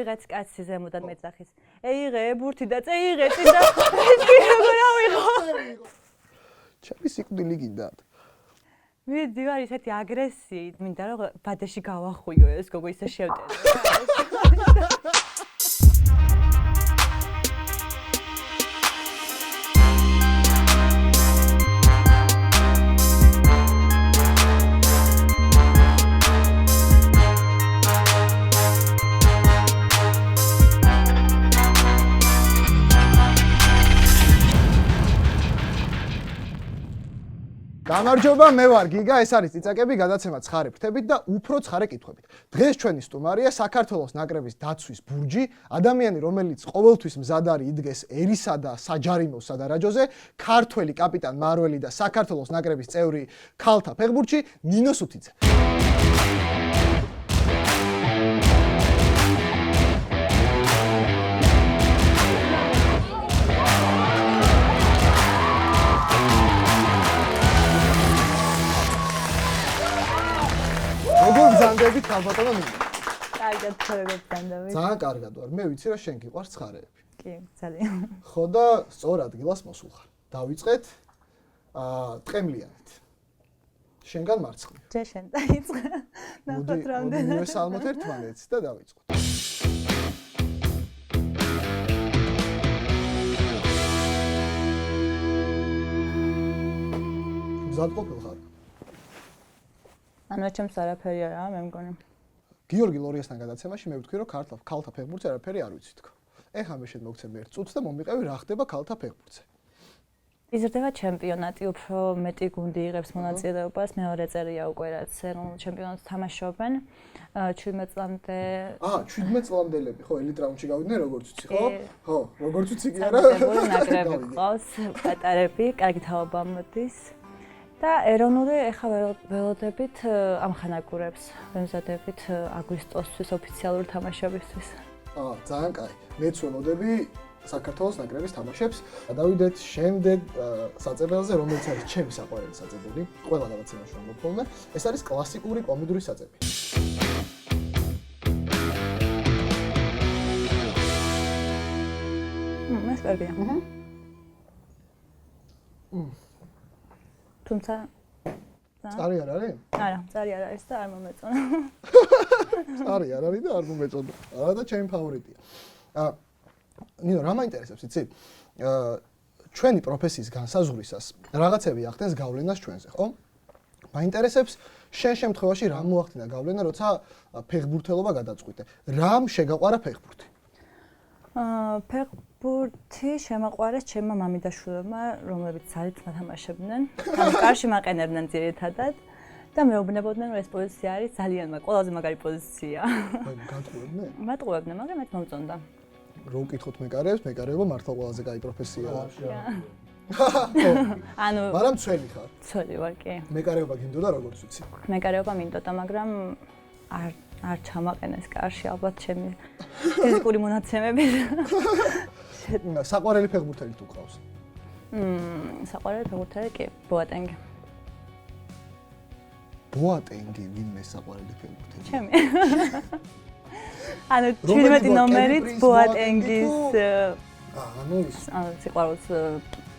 ვიღაც კაცი ზემოდან მეძახის. ეიღე ბურთი და წეიღე წინდა. ეს კი როგორ ავიღო? ჩემი სიკვდილი გინდათ. მიდი ვარ ისეთი აგრესიით, მინდა რომ ბადეში გავახვიო ეს გოგო ისე შევდე. გამარჯობა, მე ვარ გიგა, ეს არის წიწაკები გადაცემა ცხარე ფრთებით და უფრო ცხარე კითხვებით. დღეს ჩვენი სტუმარია საქართველოს ნაკრების დაცვის ბურჯი, ადამიანი, რომელიც ყოველთვის მზად არის იდგეს ერისა და საჯარიმოს სადარაჯოზე, ქართველი კაპიტან მარველი და საქართველოს ნაკრების წევრი ქალთა ფეხბურთში ნინო სუთიძე. როგორ ბრძანდებით ქალბატონო ნინო? კარგად ბრძანდებით. ძალიან კარგად ვარ. მე ვიცი რომ შენ გიყვარს ცხარეები. კი, ძალიან. ხო და სწორ ადგილას მოსულხარ. დავიწყეთ ტყემლიანით. შენგან მარცხნივ. ჯერ შენ დაიწყე. ნახოთ რამდენი. მოდი მივესალმოთ ერთმანეთს და დავიწყოთ. მზად ყოფილხარ? ანუ ჩემს არაფერი არა, მე მგონი. გიორგი ლორიასთან გადაცემაში მე ვთქვი რომ ქალთა ფეხბურთზე არაფერი არ ვიცი თქო. ეხლა მე შენ მოგცემ ერთ წუთს და მომიყევი რა ხდება ქალთა ფეხბურთზე. იზრდება ჩემპიონატი, უფრო მეტი გუნდი იღებს მონაწილეობას, მეორე წერია უკვე რაც ეროვნულ ჩემპიონატს თამაშობენ. 17 წლამდე 17 წლამდელები ხო ელიტ რაუნდში გავიდნენ როგორც ვიცი ხო? ხო, როგორც ვიცი კი არა. ნაკრები ყავს, პატარები, კარგი თაობა მოდის. და ეროვნული ეხლა ველოდებით ამხანაგურებს, ვემზადებით აგვისტოსთვის ოფიციალური თამაშებისთვის. ძალიან კაი. მეც ველოდები საქართველოს ნაკრების თამაშებს. დავიდეთ შემდეგ საწებელზე, რომელიც არის ჩემი საყვარელი საწებელი. ყველა გადაცემაში რომ მოვხდომე, ეს არის კლასიკური პომიდურის საწები. ეს კარგია. თუმცა წარი არ არის? არა, წარი არ არის და არ მომეწონა. წარი არ არის და არ მომეწონა. არა და ჩემი ფავორიტია. ნინო, რა მაინტერესებს, იცი? ჩვენი პროფესიის განსაზღვრისას რაღაცები ახდენს გავლენას ჩვენზე, ხო? მაინტერესებს შენ შემთხვევაში რა მოახდინა გავლენა, როცა ფეხბურთელობა გადაწყვიტე. რამ შეგაყვარა ფეხბურთი? ფეხბურთი შემაყვარეს ჩემმა მამიდაშვილებმა, რომლებიც ძალიან თამაშობდნენ. კარში მაყენებდნენ ძირითადად და მეუბნებოდნენ, რომ ეს პოზიცია არის ძალიან ყველაზე მაგარი პოზიცია. გატყუებდნენ? მატყუებდნენ, მაგრამ მეც მომწონდა. რო ვკითხოთ მეკარეებს, მეკარეობა მართლა ყველაზე კაი პროფესიაა. ანუ მაგრამ ცველი ხარ? ცველი ვარ, კი. მეკარეობა გინდოდა როგორც ვიცი? მეკარეობა მინდოდა, მაგრამ არ ჩამაყენეს კარში ალბათ ჩემი ფიზიკური მონაცემებით. საყვარელი ფეხბურთელი თუ ყავს? საყვარელი ფეხბურთელი კი, ბოატენგი. ბოატენგი ვინმე საყვარელი ფეხბურთელი? ჩემი. ანუ 17 ნომერით ბოატენგის ანუ ის სიყვარულს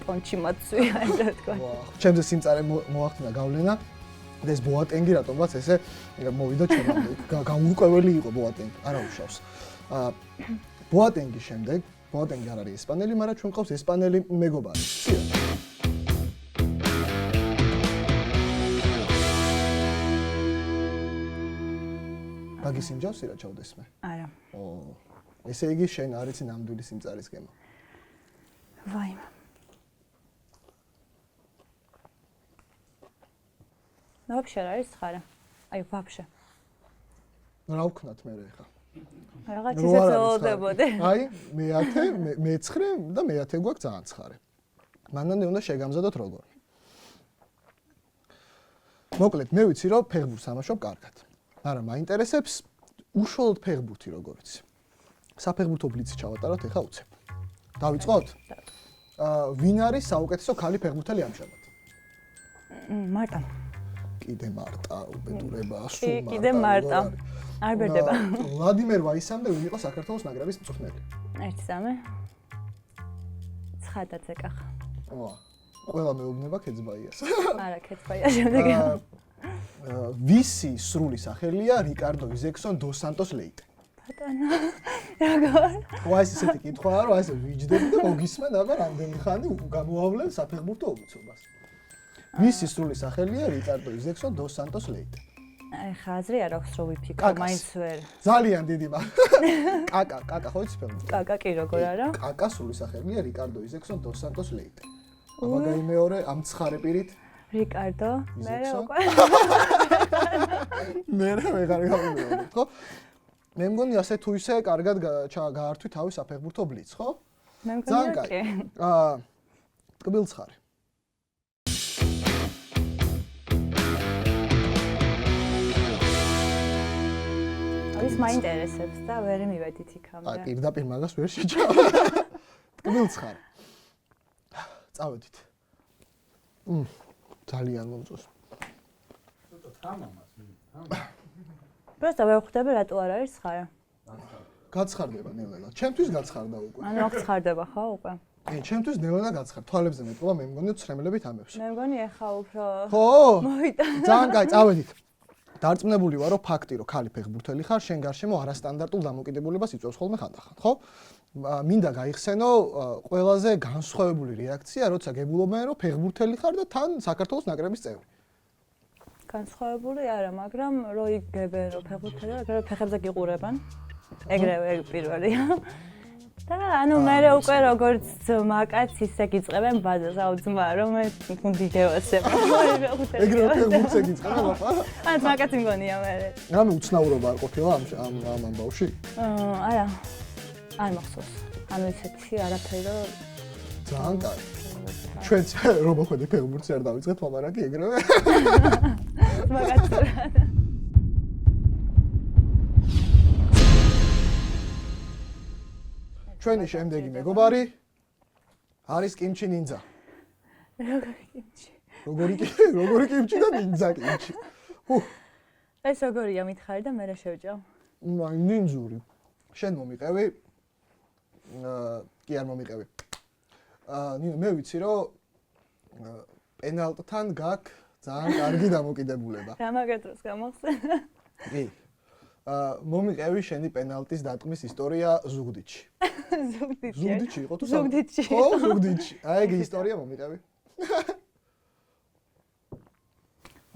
პონჩი მაწვია ესე თქვა. ჩემზე სიმწარე მოახდინა გავლენა და ეს ბოატენგი რატომაც ესე მოვიდა ჩემამდე. გაურკვეველი იყო ბოატენგი, არა უშავს. ბოატენგის შემდეგ, ბოატენგი არ არის ესპანელი, მაგრამ ჩვენ ყავს ესპანელი მეგობარი. მაგის იმჯავსი რა ჩავდეს მე? არა. ესე იგი შენ არ იცი ნამდვილი სიმწარის გემა. ვაი. ვაფშე არ არის ხარა. აი ვაფშე. რა ვქნათ მე ხა? რაღაც ისე ველოდებოდი. აი მე-10, მე-9 და მე-10 გვაქვს ძალიან ცხარე. მანამდე უნდა შეგამზადოთ როგორ. მოკლედ მე ვიცი რომ ფეხბურთს ამაშობ კარგად. მაგრამ მაინტერესებს უშუალოდ ფეხბურთი როგორიც. საფეხბურთო ბლიცი ჩავატაროთ ეხა უცებ. დავიწყოთ? ვინ არის საუკეთესო ქალი ფეხბურთელი ამჟამად? მარტა. კიდე მარტა უბედურება, სულ მარტა. კიდე მარტა. არ ბერდება. ვლადიმერ ვაისამდე ვინ იყო საქართველოს ნაკრების მწვრთნელი? 1-3. ცხადაც ეკახა. ყველა მეუბნება ქეძბაიას. არა, ქეცბაია შემდეგ. ვისი სრული სახელია რიკარდო იზექსონ დოს სანტოს ლეიტე? ბატონო. როგორ? ეს ისეთი კითხვაა, რომ ესე ვიჯდები და მოგისმენ აბა რამდენი ხანი გამოავლენ საფეხბურთო უბიცობას. ვისი სრული სახელია რიკარდო იზექსონ დოს სანტოს ლეიტე? ხა აზრი არ აქვს რომ ვიფიქრო, მაინც ვერ. ძალიან დიდი კაკა ხო იცი ფერმ? კაკა კი როგორ არა? კაკა სრული სახელია რიკარდო იზექსონ დოს სანტოს ლეიტე. აბა გაიმეორე ამ ცხარე პირით. რიკარდო, მე უკვე. მე ვეღარ გამიმეორე, ხო? მე მგონი ასე თუ ისე კარგად გაართვი თავის საფეხბურთო ბლიცს, ხო? მე მგონი კი. ტკბილცხარი. ის მაინტერესებს და ვერ მივედით იქამდე. პირდაპირ მაგას ვერ შეჭამ. ტკბილცხარი. წავედით. ძალიან მომწონს. პროსტა ვერ ხვდები რატო არ არის ცხარა. გაცხარდება ნელ-ნელა. ჩემთვის გაცხარდა უკვე. ანუ აქ ცხარდება ხო უკვე? ჩემთვის ნელ-ნელა გაცხარ. თვალებზე მეტყობა მე მგონი ცრემლებით ამებში. მე მგონი ეხა უფრო ხო? მოვიდა. ძალიან კაი, წავედით. დარწმუნებული ვარ, რომ ფაქტი, რომ ხალი ფეხბურთელი ხარ, შენ გარშემო არასტანდარტულ დამოკიდებულებას იწვევს ხოლმე ხანდახან, ხო? მინდა გაიხსენო ყველაზე განსხვავებული რეაქცია, როცა გებულობენ, რომ ფეხბურთელი ხარ და თან საქართველოს ნაკრების წევრი. განსხვავებული არა, მაგრამ რო იგებენ, რომ ფეხბურთელი ხარ, ფეხებზე გიყურებენ. ეგრევე პირველია. და ანუ მე უკვე როგორც მაკაც ისე გიწყებენ ბაზას, აუ ძმა, რომ მე გუნდიდევასებ. ეგრევე ფეხბურთზე გიწყებენ, აბა? ან მაკაც მგონია მე. რამე უცნაურობა არ ყოფილა ამ ამბავში? არა. არ მახსოვს. ანუ ისეთი არაფერი რომ ძალიან კაი. ჩვენც რომ მოხვედი ფეხბურთზე არ დავიწყეთ, მაგრამ კი ეგრევე. მაგაც ჩვენი შემდეგი მეგობარი არის კიმჩი ნინძა. როგორი კიმჩი და ნინძა კიმჩი. ეს როგორია მითხარი და მე რა შევჭამ? ნინძური. შენ მომიყევი? კი არ მომიყევი. ნინო მე ვიცი რომ პენალტთან გაქვს ძალიან კარგი დამოკიდებულება. რა მაგათროს გამახსენდა? კი. მომიყევი შენი პენალტის დატყმის ისტორია ზუგდიდში. ზუგდიდში იყო თუ ზუგდიდში. ხო, ზუგდიდში. აი ეგ ისტორია მომიყევი.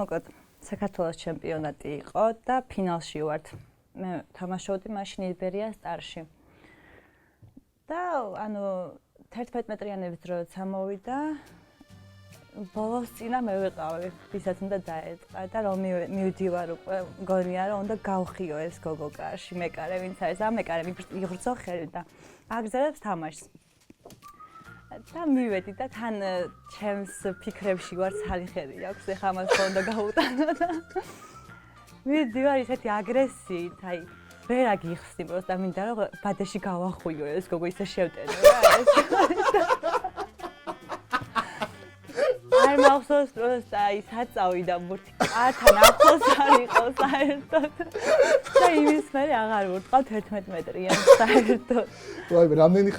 მოკლედ, საქართველოს ჩემპიონატი იყო და ფინალში ვართ. მე თამაშობდი მაშინ იბერია სტარში. და ანუ 11 მეტრიანების დროც ამოვიდა. ბოლოს წინა მე ვიყავი, ვისაც უნდა დაეწყა და რომ მივდივარ უკვე მგონია რომ უნდა გავხიო ეს გოგო კარში, მეკარე ვინც არის, მეკარე იღრძო ხელი და აგზელებს თამაშს. და მივედი და თან ჩემს ფიქრებში ვარ ცალიხერი აქვს, ეხლა მას უნდა გავუტანო და მივდივარ ისეთი აგრესიით, აი ვერ აგიხსნი პროსტა მინდა რომ ბადეში გავახუიო ეს გოგო ისე შევტენო რა ეს არ მახსოვს პროსტა აი საწავიდა ბურთი თან ახლოს არ იყო საერთოდ და იმის მე აღარ ვურტყავთ 11 მეტრიან საერთოდ ვაი რამდენი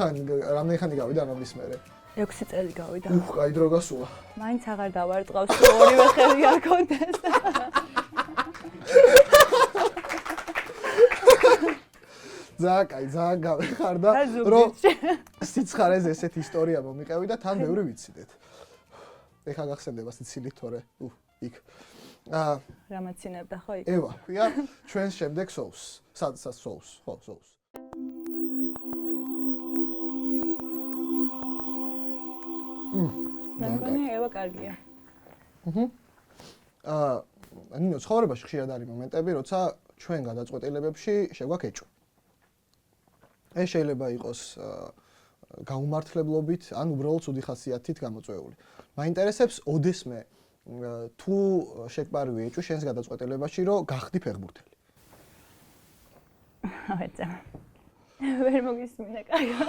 ხანი გავიდა ამის მერე 6 წელი გავიდა კაი დრო გასულა მაინც აღარ დავარტყავს ორივე ხელი არ კონდეს ძალიან გავეხარდა რომ სიცხარეს ესეთი ისტორია მომიყევი და თან ბევრი ვიციდეთ. ეხლა გახსენდება სიცილით თორე იქ. რამაცინებდა ხო იქ? ევა, ხია ჩვენს შემდეგ სოუს. სადაც სოუს, ხო, სოუს. მე მგონი ევა კარგია. ნინო ცხოვრებაში ხშირად არის მომენტები, როცა ჩვენ გადაწყვეტილებებში შეგვაქვს ეჭვი. ეს შეიძლება იყოს გაუმართლებლობით ან უბრალოდ ცუდი ხასიათით გამოწვეული. მაინტერესებს ოდესმე თუ შეგპარვი ეჭვი შენს გადაწყვეტილებაში, რომ გახდი ფეხბურთელი. აეცა. ვერ მოგისმინა კარგად.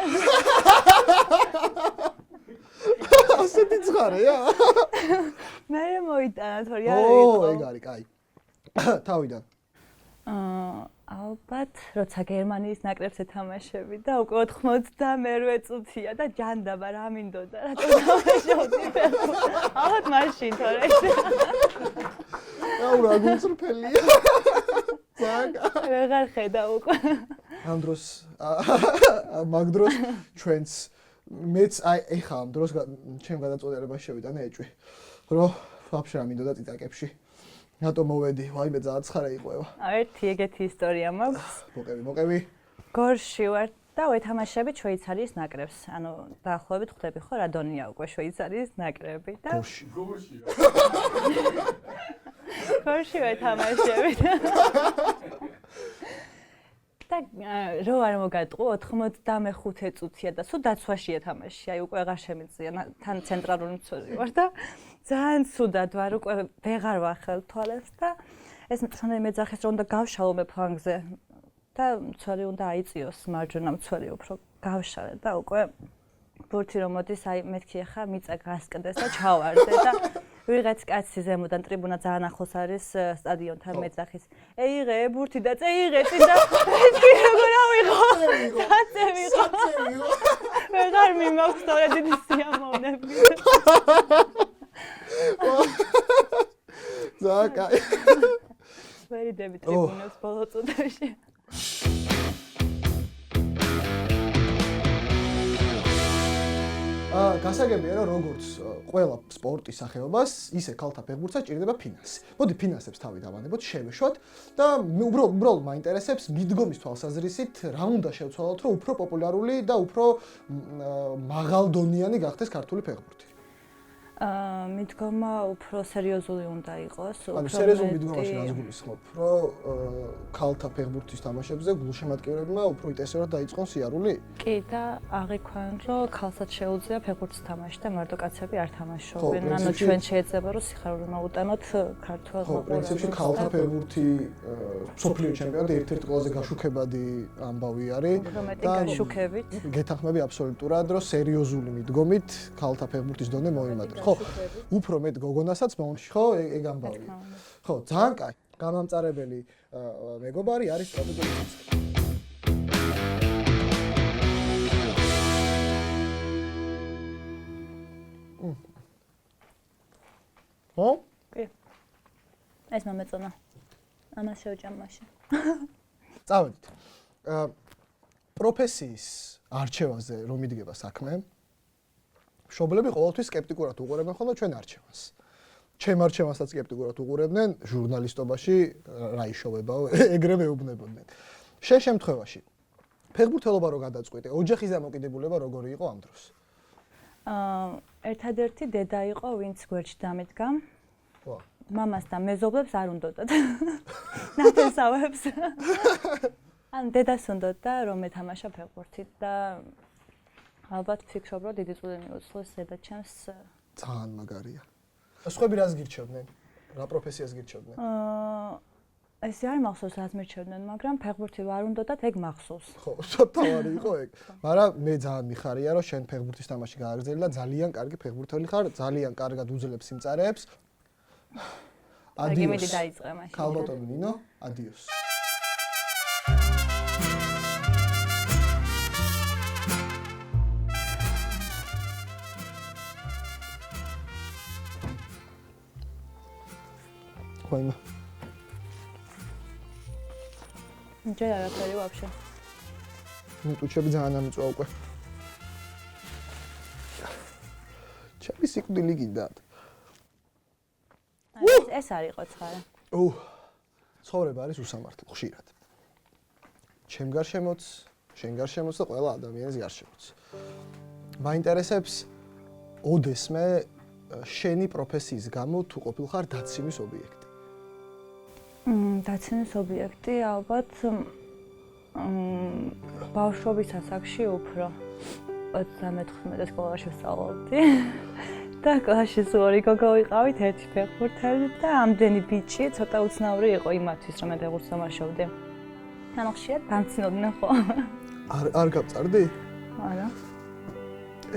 ასეთი ცხარეა? მე მოიტანა თორე ო, არ იყო. ეგ არის, კაი. თავიდან. ალბათ, როცა გერმანიის ნაკრებს ეთამაშები და უკვე 98 წუთია და ჯანდაბა რა მინდოდა, რატომ თამაშობდი ფეხბურთს. ალბათ მაშინ თორე. აუ რა გულწრფელია. ვეღარ ხედა უკვე. ამ დროს მაგ დროს ჩვენც მეც აი ეხა ამ დროს ჩემ გადაწყვეტილებას შევიტანე ეჭვი. რომ ვაფშე რა მინდოდა წიწაკებში. რატომ მოვედი? ვაიმე ძალიან ცხარა იყვება. ერთი ეგეთი ისტორია მაქვს. მოკევი. გორში ვარ და ვეთამაშებით შვეიცარიის ნაკრებს. ანუ დაახლოებით ხვდები ხო რა დონეა უკვე შვეიცარიის ნაკრები და გორში. გორში ვეთამაშებით. და რო არ მოგატყო 95 წუთია და სულ დაცვაში ეთამაში. აი უკვე აღარ შემიძლია. თან ცენტრალური მცველი ვარ და ძალიან ცუდად ვარ, უკვე ვეღარ ვახელ თვალებს და ეს მწვანე მეძახის რომ უნდა გავშალო მე ფლანგზე და მცველი უნდა აიწიოს მარჯვენა მცველი უფრო გავშალე და უკვე ბურთი რომ მოდის აი მეთქი ახლა მიწა გასკდეს და ჩავარდე და ვიღაც კაცი ზემოდან ტრიბუნა ძალიან ახლოს არის სტადიონთან მეძახის. ეიღე ბურთი და წეიღე წინ და მეთქი როგორ ავიღო? საწევიღო. ვეღარ მიმაქვს თორე დიდი სიამოვნები. ზაკაი. ვერიდები ტრიბუნებს ბოლო წუთებში. გასაგებია რომ როგორც ყველა სპორტის სახეობას, ისე ქალთა ფეხბურთსაც ჭირდება ფინანსი. მოდი ფინანსებს თავი დავანებოთ, შევეშვათ და უბრალოდ მაინტერესებს მიდგომის თვალსაზრისით, რა უნდა შევცვალოთ, რომ უფრო პოპულარული და უფრო მაღალდონიანი გახდეს ქართული ფეხბურთი. მიდგომა უფრო სერიოზული უნდა იყოს, ანუ სერიოზულ მიდგომაში რას გულისხმობ, რომ ქალთა ფეხბურთის თამაშებზე გულშემატკივრებმა უფრო ინტენსიურად დაიწყონ სიარული? კი და აღიქვან, რომ ქალსაც შეუძლია ფეხბურთს თამაში და მარტო კაცები არ თამაშობენ. ანუ ჩვენ შეიძლება რომ სიხარული მოვუტანოთ ქართულ ხო, პრინციპში ქალთა ფეხბურთი მსოფლიო ჩემპიონატი ერთ-ერთი ყველაზე გაშუქებადი ამბავი არის და გაშუქებით. გეთანხმები აბსოლუტურად, რომ სერიოზული მიდგომით ქალთა ფეხბურთის დონე მოიმატებს. ხო, უფრო მეტ გოგონასაც მომში, ხო, ეგ ამბავია. ხო, ძალიან კაი. გამამწარებელი მეგობარი არის სტრატეგიული ციცკი. ხო? კი. ეს მომეწონა. ამას შევჭამ მაშინ. წავედით. პროფესიის არჩევაზე რომ იდგება საქმე, მშობლები ყოველთვის სკეპტიკურად უყურებენ ხოლმე ჩვენ არჩევანს. ჩემ არჩევანსაც სკეპტიკურად უყურებდნენ ჟურნალისტობაში, რა იშოვებაო, ეგრე მეუბნებოდნენ. შენ შემთხვევაში ფეხბურთელობა რო გადაწყვიტე, ოჯახის დამოკიდებულება როგორი იყო ამ დროს? ერთადერთი დედა იყო, ვინც გვერდში დამედგა. ხო. მამას და მეზობლებს არ უნდოდათ. ნათესავებს. ან დედას უნდოდა რომ ეთამაშა ფეხბურთით და ალბათ ვფიქრობ, რომ დიდი წვლილი მიუძღვის დედაჩემს. ძალიან მაგარია. სხვები რას გირჩევდნენ? რა პროფესიას გირჩევდნენ? ეს არ მახსოვს რას მირჩევდნენ, მაგრამ ფეხბურთი ვარ უნდოდათ, ეგ მახსოვს. ხო, თავარი იყო ეგ. მაგრამ მე ძალიან მიხარია, რომ შენ ფეხბურთის თამაში გააგრძელი და ძალიან კარგი ფეხბურთელი ხარ, ძალიან კარგად უძლებს სიმწარეებს. ადიოს. მიდი დაიწყე მაშინ. ქალბატონი ნინო, ადიოს. ხოიმა. ჯერ არაფერი ვაფშე. ტუჩები ძალიან ამიწვა უკვე. ჩემი სიკვდილი გინდათ. ეს არ იყო ცხარე. ცხოვრება არის უსამართლო ხშირად. ჩემ გარშემოც, შენ გარშემოც და ყველა ადამიანის გარშემოც. მაინტერესებს ოდესმე შენი პროფესიის გამო თუ ყოფილხარ დაცემის ობიექტი. დაცემის ობიექტი ალბათ ბავშვობის ასაკში უფრო 39 სკოლაში ვსწავლობდი. და კლასში ორი გოგო ვიყავით, ერთი ფეხბურთელი და ამდენი ბიჭი, ცოტა უცნაური იყო იმათვის, რომ მე ფეხბურთს თამაშობდი. ანუ ხშირად დამცინოდნენ ხო? არ გავწარდი? არა.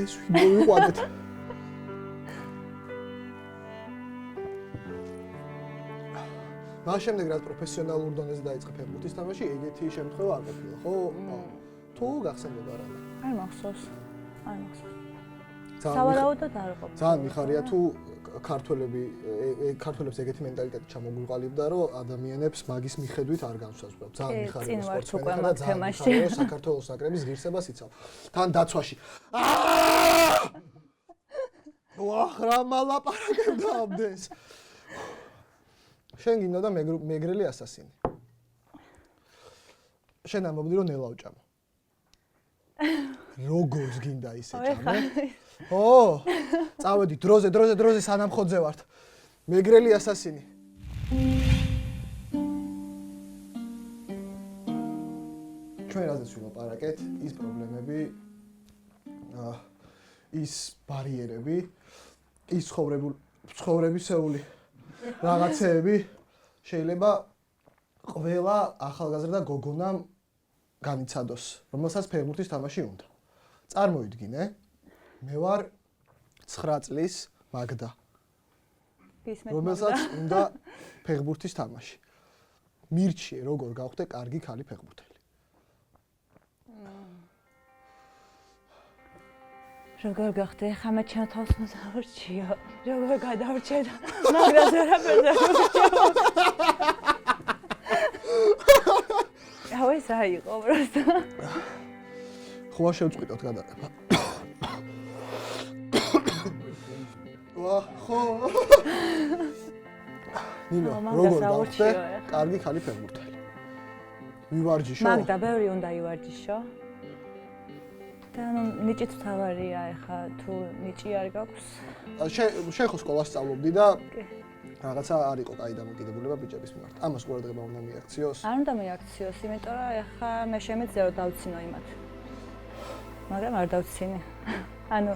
ეს ვიდეო ვიყვანეთ. მას შემდეგ რაც პროფესიონალურ დონეზე დაიწყე ფეხბურთის თამაში, ეგეთი შემთხვევა არ ყოფილა, ხო? თუ გახსენდება რა? არ მახსოვს. სავარაუდოდ არ ყოფილა. ძალიან მიხარია თუ ქართველებს ეგეთი მენტალიტეტი ჩამოგვიყალიბდა, რომ ადამიანებს მაგის მიხედვით არ განსაზღვრავ. ძალიან მიხარია სპორტსმენები და ძალიან მიხარია რომ საქართველოს ნაკრების ღირსებას იცავ. თან დაცვაში. ვახ რა მალაპარაკებდა ამდენს. შენ გინდა და მეგრელი ასასინი. შენ არ მოგდი რომ ნელა უჭამო. როგორც გინდა ისე ჭამე. ო! წავედი დროზე სანამ ხოძე ვართ. მეგრელი ასასინი. ჩვენ რაზეც ვილაპარაკეთ, ის პრობლემები, ის ბარიერები, ის ცხოვრებისეული რაღაცეები შეიძლება ყველა ახალგაზრდა გოგონამ განიცადოს, რომელსაც ფეხბურთის თამაში უნდა. წარმოიდგინე, მე ვარ 9 წლის მაგდა, რომელსაც უნდა ფეხბურთის თამაში. მირჩიე, როგორ გავხდე კარგი ქალი ფეხბურთელი. როგორ გახდე, ხა მე ჩემ თავს მოდავრჩიო. როგორ გადავრჩე და მაგრაზე არაფერზე მოვიჭო. ეს აიყო просто. ხო შევწყვიტოთ გადაყება. ხო. ნინო, როგორ გავხდე კარგი ქალი ფეხბურთელი. ვივარჯიშო? მაგდა ბევრი უნდა ივარჯიშო. და ნუ ნიჭიც თავარია, ეხა თუ ნიჭი არ გაქვს. შენ ხო სკოლას სწავლობდი და რაღაცა არ იყო კაი დამოკიდებულება ბიჭების მიმართ. ამას ყურადღება უნდა მიაქციოს. არ უნდა მიაქციოს, იმიტომ რომ ეხა მე შემიძლია რომ დავცინო იმათ. მაგრამ არ დავცინე. ანუ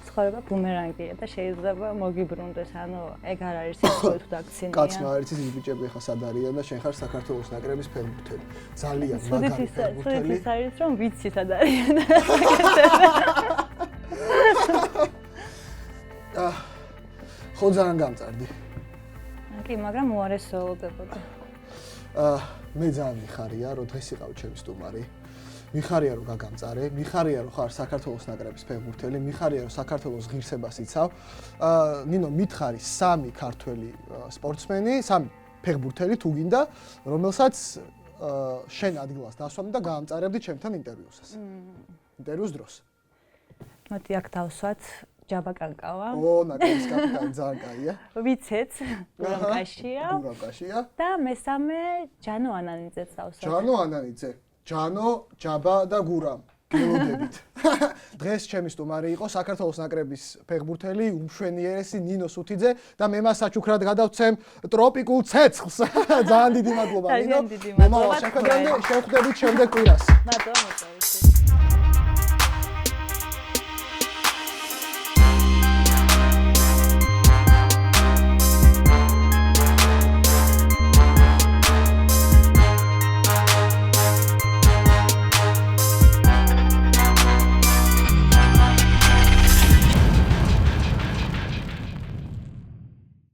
ცხოვრება ბუმერანგია და შეიძლება მოგიბრუნდეს, ანუ ეგ არ არის ის რომ თუ დაგცინია. კაცმა არ იცის ის ბიჭები ხა სად არიან და შენ ხარ საქართველოს ნაკრების ფეხბურთელი. ძალიან მაგარი ფეხბურთელი. ის არის რომ ვიცი სად არიან. ხო ძალიან გამწარდი. კი, მაგრამ უარესოუდებოდა. მე ძალიან მიხარია რომ დღეს იყავ ჩემი სტუმარი. მიხარია რომ გაგამწარე, მიხარია რომ ხარ საქართველოს ნაკრების ფეხბურთელი, მიხარია რომ საქართველოს ღირსებას იცავ. ნინო, მითხარი 3 ქართველი სპორტსმენი, 3 ფეხბურთელი თუ გინდა, რომელსაც შენ ადგილას დასვამდი და გაამწარებდი ჩემთან ინტერვიუსას. ინტერვიუს დროს. მოდი აქ დავსვათ ჯაბა კანკავა. ნაკრების კაპიტანი ძალიან კაია. ვიცეც, გურამკაშია. გურამკაშია. და მესამე ჯანო ანანიძეც დავსვათ. ჯანო ანანიძე. ჯანო, ჯაბა და გურამ. გელოდებით. დღეს ჩემი სტუმარი იყო საქართველოს ნაკრების ფეხბურთელი, უმშვენიერესი ნინო სუთიძე და მე მას საჩუქრად გადავცემ ტროპიკულ ცეცხლს. ძალიან დიდი მადლობა ნინო. ძალიან დიდი მადლობა. შევხვდებით შემდეგ კვირას. მადლობა.